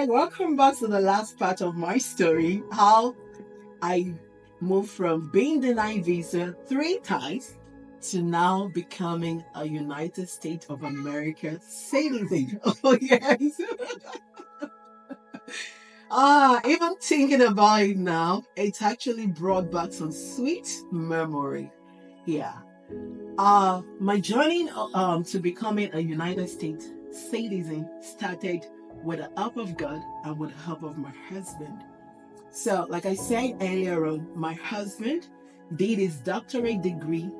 right, welcome back to the last part of my story. How I moved from being denied visa 3 times to now becoming a United States of America citizen. Oh yes. Even thinking about it now, it's actually brought back some sweet memory. Yeah. My journey to becoming a United States citizen started with the help of God and with the help of my husband. So, like I said earlier on, my husband did his doctorate degree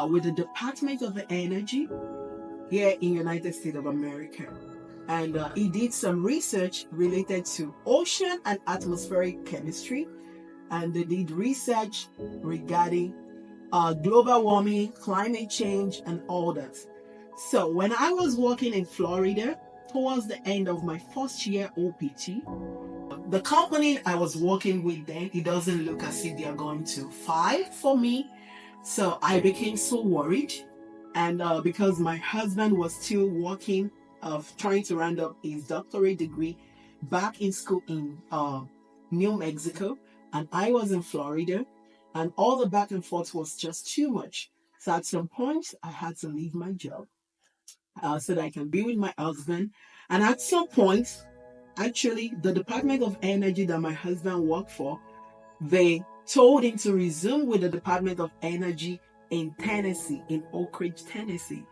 with the Department of Energy here in United States of America. And he did some research related to ocean and atmospheric chemistry. And they did research regarding global warming, climate change, and all that. So when I was working in Florida, towards the end of my first year OPT, the company I was working with then, it doesn't look as if they are going to file for me. So I became so worried. And because my husband was still working, trying to round up his doctorate degree back in school in New Mexico, and I was in Florida, and all the back and forth was just too much. So at some point, I had to leave my job so that I can be with my husband. And at some point, actually, the Department of Energy that my husband worked for, they told him to resume with the Department of Energy in Tennessee, in Oak Ridge, Tennessee.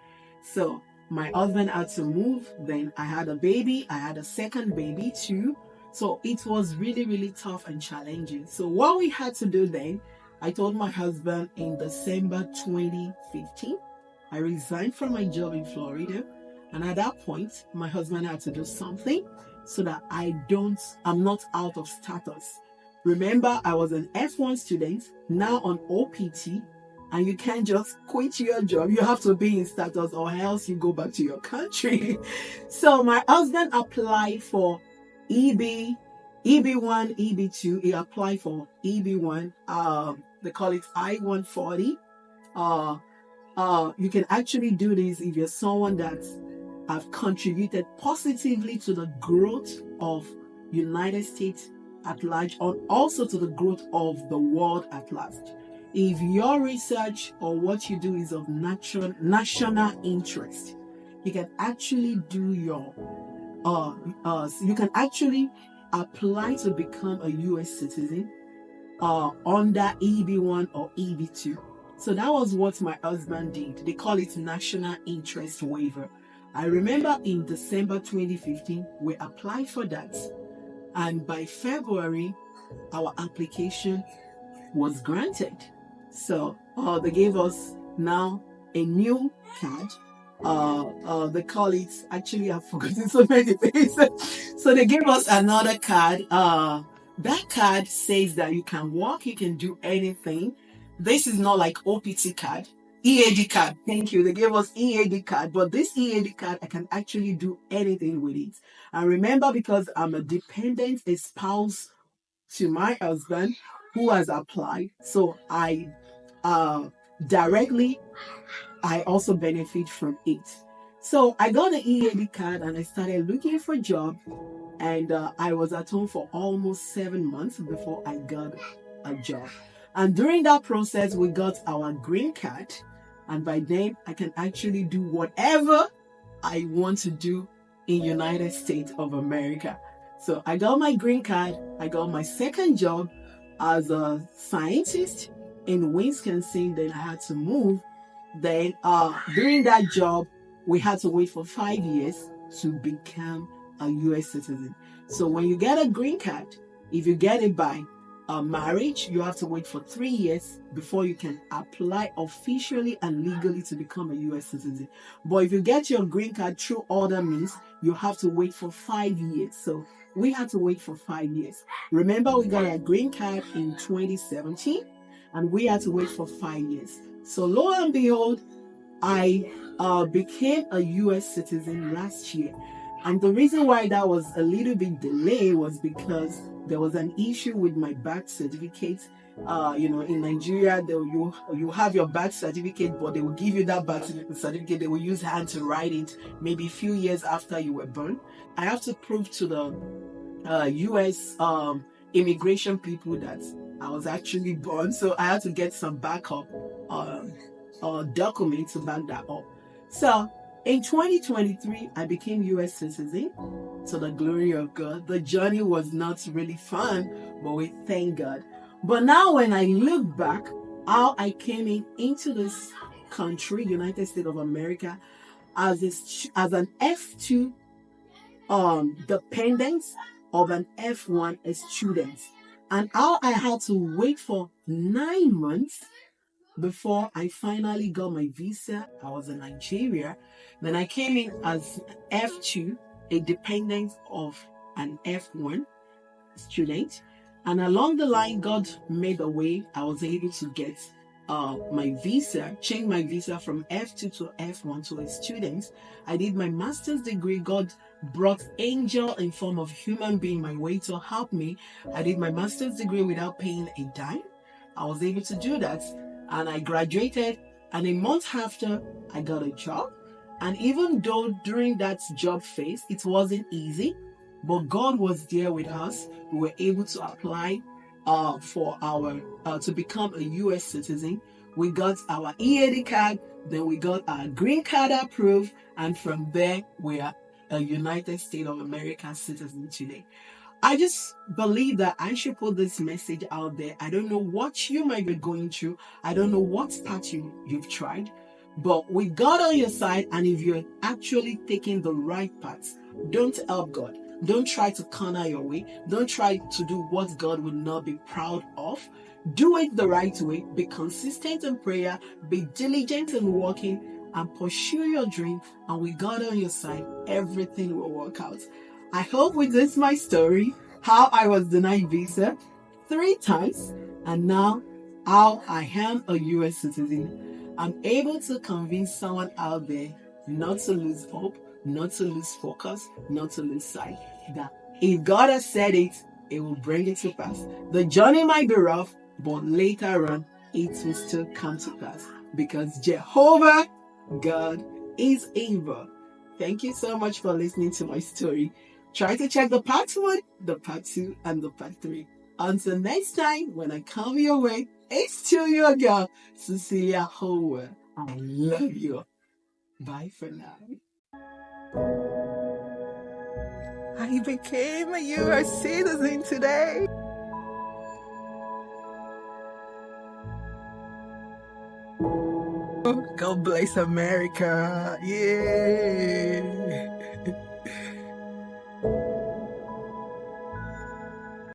So my husband had to move. Then I had a baby. I had a second baby too. So it was really, really tough and challenging. So what we had to do then, I told my husband in December 2015, I resigned from my job in Florida. And at that point, my husband had to do something so that I'm not out of status. Remember, I was an F1 student, now on OPT, and you can't just quit your job. You have to be in status or else you go back to your country. So my husband applied for EB1, EB2. He applied for EB1. They call it I-140. You can actually do this if you're someone that have contributed positively to the growth of United States at large, and also to the growth of the world at large. If your research or what you do is of national interest, you can actually do you can actually apply to become a U.S. citizen under EB1 or EB2. So that was what my husband did. They call it national interest waiver. I remember in December 2015, we applied for that. And by February, our application was granted. So they gave us now a new card. They call it, actually I've forgotten so many things. So they gave us another card. That card says that you can walk, you can do anything. This is not like OPT card. EAD card. Thank you. They gave us EAD card, but this EAD card, I can actually do anything with it. And remember, because I'm a dependent, a spouse to my husband who has applied, so I directly, I also benefit from it. So I got the EAD card and I started looking for a job, and I was at home for almost 7 months before I got a job. And during that process, we got our green card. And by then, I can actually do whatever I want to do in United States of America. So I got my green card. I got my second job as a scientist in Wisconsin. Then I had to move. Then during that job, we had to wait for 5 years to become a U.S. citizen. So when you get a green card, if you get it by marriage, you have to wait for 3 years before you can apply officially and legally to become a U.S. citizen. But if you get your green card through other means, you have to wait for 5 years. So we had to wait for 5 years. Remember, we got a green card in 2017, and we had to wait for 5 years. So lo and behold, I became a U.S. citizen last year. And the reason why that was a little bit delayed was because there was an issue with my birth certificate, In Nigeria, you have your birth certificate, but they will give you that birth certificate. They will use hand to write it. Maybe a few years after you were born, I have to prove to the U.S. Immigration people that I was actually born. So I had to get some backup documents to back that up. So in 2023, I became U.S. citizen. To the glory of God. The journey was not really fun, but we thank God. But now when I look back, how I came into this country, United States of America, as an F2 dependent of an F1 student, and how I had to wait for 9 months before I finally got my visa. I was in Nigeria. Then I came in as F2, a dependent of an F1 student. And along the line, God made a way. I was able to get my visa, change my visa from F2 to F1 to a student. I did my master's degree. God brought angel in form of human being my way to help me. I did my master's degree without paying a dime. I was able to do that, and I graduated, and a month after I got a job. And even though during that job phase it wasn't easy, but God was there with us. We were able to apply for our to become a U.S. citizen. We got our EAD card, then we got our green card approved, and from there we are a United States of America citizen today. I just believe that I should put this message out there. I don't know what you might be going through. I don't know what path you've tried. But with God on your side, and if you're actually taking the right path, don't help God. Don't try to corner your way. Don't try to do what God would not be proud of. Do it the right way. Be consistent in prayer. Be diligent in working, and pursue your dream. And with God on your side, everything will work out. I hope with this my story, how I was denied visa 3 times, and now how I am a US citizen. I'm able to convince someone out there not to lose hope, not to lose focus, not to lose sight. That if God has said it, it will bring it to pass. The journey might be rough, but later on, it will still come to pass. Because Jehovah God is able. Thank you so much for listening to my story. Try to check the part 1, the part 2, and the part 3. Until next time, when I come your way, it's still your girl, Cecelia O World. I love you. Bye for now. I became a U.S. citizen today. God bless America. Yeah.